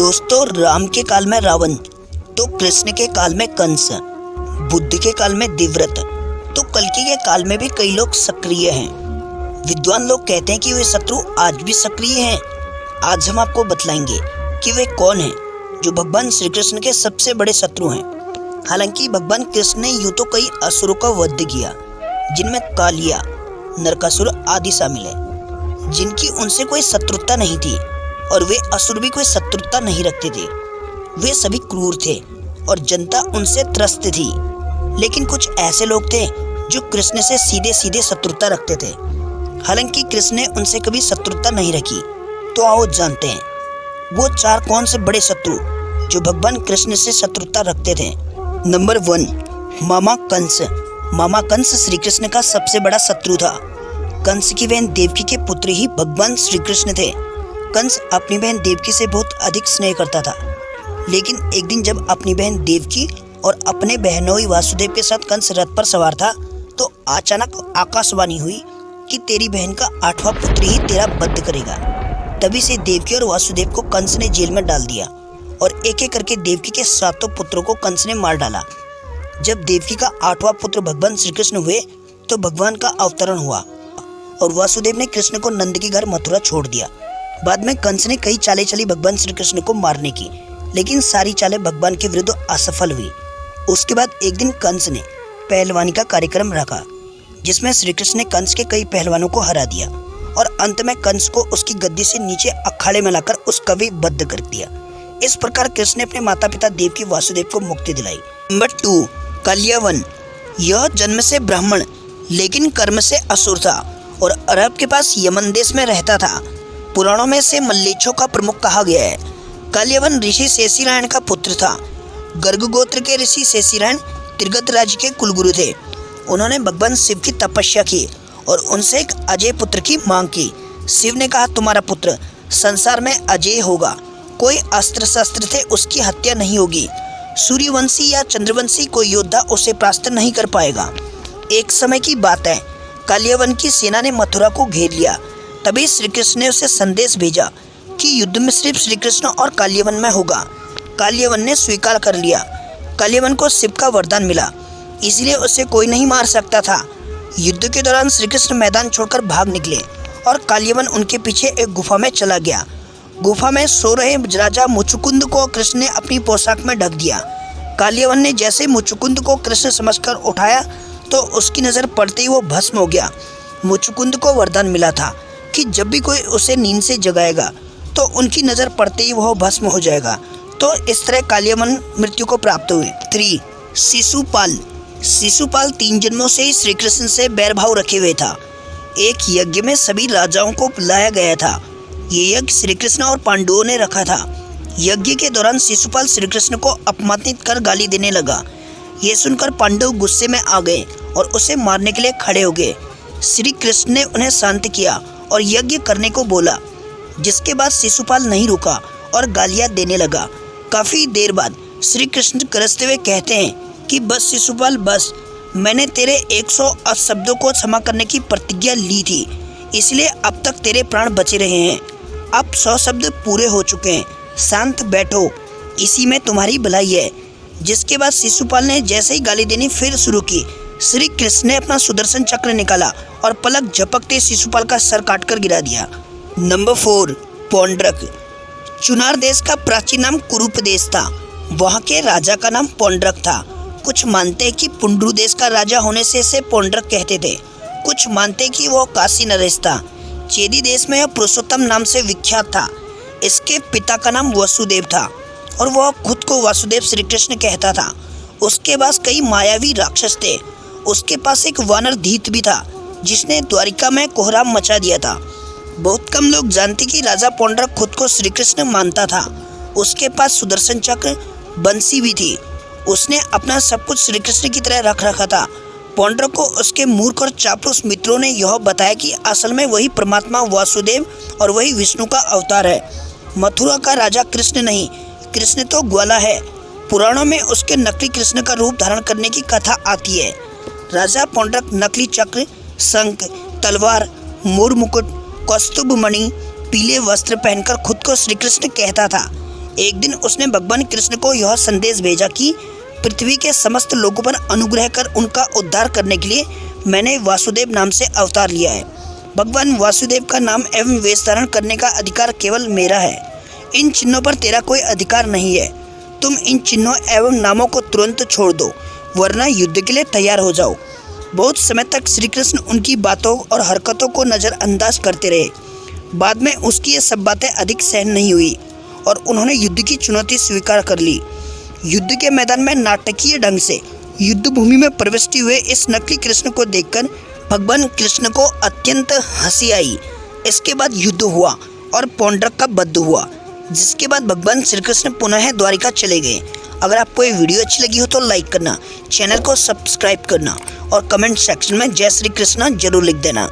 दोस्तों, राम के काल में रावण, तो कृष्ण के काल में कंस, बुद्ध के काल में देवव्रत, तो कल्कि के काल में भी कई लोग सक्रिय हैं। विद्वान लोग कहते हैं कि वे शत्रु आज भी सक्रिय हैं। आज हम आपको बतलाएंगे कि वे कौन हैं जो भगवान श्री कृष्ण के सबसे बड़े शत्रु हैं। हालांकि भगवान कृष्ण ने यूं तो कई असुरों का वध किया, जिनमें कालिया, नरकासुर आदि शामिल है, जिनकी उनसे कोई शत्रुता नहीं थी, और वे असुर भी कोई शत्रुता नहीं रखते थे। वे सभी क्रूर थे और जनता उनसे त्रस्त थी। लेकिन कुछ ऐसे लोग थे जो कृष्ण से सीधे सीधे शत्रुता रखते थे। हालांकि कृष्ण ने उनसे कभी शत्रुता नहीं रखी। तो आओ जानते हैं वो चार कौन से बड़े शत्रु जो भगवान कृष्ण से शत्रुता रखते थे। नंबर 1, मामा कंस। मामा कंस श्री कृष्ण का सबसे बड़ा शत्रु था। कंस की बहन देवकी के पुत्र ही भगवान श्री कृष्ण थे। कंस अपनी बहन देवकी से बहुत अधिक स्नेह करता था। लेकिन एक दिन जब अपनी बहन देवकी और अपने बहनोई वासुदेव के साथ कंस रथ पर सवार था, तो अचानक आकाशवाणी हुई कि तेरी बहन का 8वां पुत्र ही तेरा वध करेगा। तभी से देवकी और वासुदेव को कंस ने जेल में डाल दिया और एक एक करके देवकी के 7 पुत्रों को कंस ने मार डाला। जब देवकी का 8वां पुत्र भगवान श्री कृष्ण हुए तो भगवान का अवतरण हुआ और वासुदेव ने कृष्ण को नंद के घर मथुरा छोड़ दिया। बाद में कंस ने कई चालें चली भगवान श्री कृष्ण को मारने की, लेकिन सारी चालें भगवान के विरुद्ध असफल हुई। उसके बाद एक दिन कंस ने पहलवानी का कार्यक्रम रखा, जिसमें श्री कृष्ण ने कंस के कई पहलवानों को हरा दिया और अंत में कंस को उसकी गद्दी से नीचे अखाड़े में लाकर उसका भी वध कर दिया। इस प्रकार कृष्ण ने अपने माता पिता देवकी वासुदेव को मुक्ति दिलाई। नंबर 2, कल्यावन। यह जन्म से ब्राह्मण लेकिन कर्म से असुर था और अरब के पास यमन देश में रहता था। पुराणों में से मल्लेच्छों का प्रमुख कहा गया है। कल्यावन ऋषि शेषीरायण का पुत्र था। गर्ग गोत्र के ऋषि शेषीरायण त्रिगत राज्य के कुलगुरु थे। उन्होंने भगवान शिव की तपस्या की और उनसे एक अजय पुत्र की मांग की। शिव ने कहा, तुम्हारा पुत्र संसार में अजय होगा, कोई अस्त्र शस्त्र से उसकी हत्या नहीं होगी, सूर्यवंशी या चंद्रवंशी कोई योद्धा उसे परास्त नहीं कर पाएगा। एक समय की बात है, कल्यावन की सेना ने मथुरा को घेर लिया। तभी श्री कृष्ण ने उसे संदेश भेजा कि युद्ध में सिर्फ श्री कृष्ण और कल्यावन में होगा। कल्यावन ने स्वीकार कर लिया। कल्यावन को शिव का वरदान मिला, इसलिए उसे कोई नहीं मार सकता था। युद्ध के दौरान श्री कृष्ण मैदान छोड़कर भाग निकले और कल्यावन उनके पीछे एक गुफा में चला गया। गुफा में सो रहे राजा मुचुकुंद को कृष्ण ने अपनी पोशाक में ढक दिया। कल्यावन ने जैसे मुचुकुंद को कृष्ण समझकर उठाया तो उसकी नज़र पड़ते ही वो भस्म हो गया। मुचुकुंद को वरदान मिला था कि जब भी कोई उसे नींद से जगाएगा तो उनकी नज़र पड़ते ही वह भस्म हो जाएगा। तो इस तरह कल्यावन मृत्यु को प्राप्त हुए। 3, शिशुपाल। शिशुपाल 3 जन्मों से ही श्री कृष्ण से बैरभाव रखे हुए था। एक यज्ञ में सभी राजाओं को बुलाया गया था। ये यज्ञ श्री कृष्ण और पांडवों ने रखा था। यज्ञ के दौरान शिशुपाल श्री कृष्ण को अपमानित कर गाली देने लगा। ये सुनकर पांडव गुस्से में आ गए और उसे मारने के लिए खड़े हो गए। श्री कृष्ण ने उन्हें शांत किया और यज्ञ करने को बोला, जिसके बाद शिशुपाल नहीं रुका और गालियां देने लगा। काफ़ी देर बाद श्री कृष्ण गरजते हुए कहते हैं कि बस शिशुपाल बस, मैंने तेरे 100 शब्दों को क्षमा करने की प्रतिज्ञा ली थी, इसलिए अब तक तेरे प्राण बचे रहे हैं। अब 100 शब्द पूरे हो चुके हैं, शांत बैठो, इसी में तुम्हारी भलाई है। जिसके बाद शिशुपाल ने जैसे ही गाली देनी फिर शुरू की, श्री कृष्ण ने अपना सुदर्शन चक्र निकाला और पलक झपकते शिशुपाल का सर काटकर गिरा दिया। नंबर 4, पौंड्रक। चुनार देश का प्राचीन नाम कुरुप देश था। वहाँ के राजा का नाम पौंड्रक था। कुछ मानते हैं कि पुंड्रु देश का राजा होने से इसे पौंड्रक कहते थे। कुछ मानते हैं कि वह काशी नरेश था। चेदी देश में यह पुरुषोत्तम नाम से विख्यात था। इसके पिता का नाम वसुदेव था और वह खुद को वासुदेव श्री कृष्ण कहता था। उसके पास कई मायावी राक्षस थे। उसके पास एक वानर धीत भी था, जिसने द्वारिका में कोहराम मचा दिया था। बहुत कम लोग जानते कि राजा पौंड्रक खुद को श्री कृष्ण मानता था। उसके पास सुदर्शन चक्र, बंसी भी थी। उसने अपना सब कुछ श्री कृष्ण की तरह रख रखा था। पौंड्रक को उसके मूर्ख और चापलूस मित्रों ने यह बताया कि असल में वही परमात्मा वासुदेव और वही विष्णु का अवतार है। मथुरा का राजा कृष्ण नहीं, कृष्ण तो ग्वाला है। पुराणों में उसके नकली कृष्ण का रूप धारण करने की कथा आती है। राजा पौंड्रक नकली चक्र, शंख, तलवार, मोर मुकुट, कौस्तुभ मणि, पीले वस्त्र पहनकर खुद को श्री कृष्ण कहता था। एक दिन उसने भगवान कृष्ण को यह संदेश भेजा कि पृथ्वी के समस्त लोगों पर अनुग्रह कर उनका उद्धार करने के लिए मैंने वासुदेव नाम से अवतार लिया है। भगवान वासुदेव का नाम एवं वेश धारण करने का अधिकार केवल मेरा है। इन चिन्हों पर तेरा कोई अधिकार नहीं है। तुम इन चिन्हों एवं नामों को तुरंत छोड़ दो, वरना युद्ध के लिए तैयार हो जाओ। बहुत समय तक श्री कृष्ण उनकी बातों और हरकतों को नज़रअंदाज करते रहे। बाद में उसकी ये सब बातें अधिक सहन नहीं हुई और उन्होंने युद्ध की चुनौती स्वीकार कर ली। युद्ध के मैदान में नाटकीय ढंग से युद्ध भूमि में प्रविष्ट हुए इस नकली कृष्ण को देखकर भगवान कृष्ण को अत्यंत हंसी आई। इसके बाद युद्ध हुआ और पौंड्रक का वध हुआ, जिसके बाद भगवान श्री कृष्ण पुनः द्वारिका चले गए। अगर आपको ये वीडियो अच्छी लगी हो तो लाइक करना, चैनल को सब्सक्राइब करना और कमेंट सेक्शन में जय श्री कृष्ण जरूर लिख देना।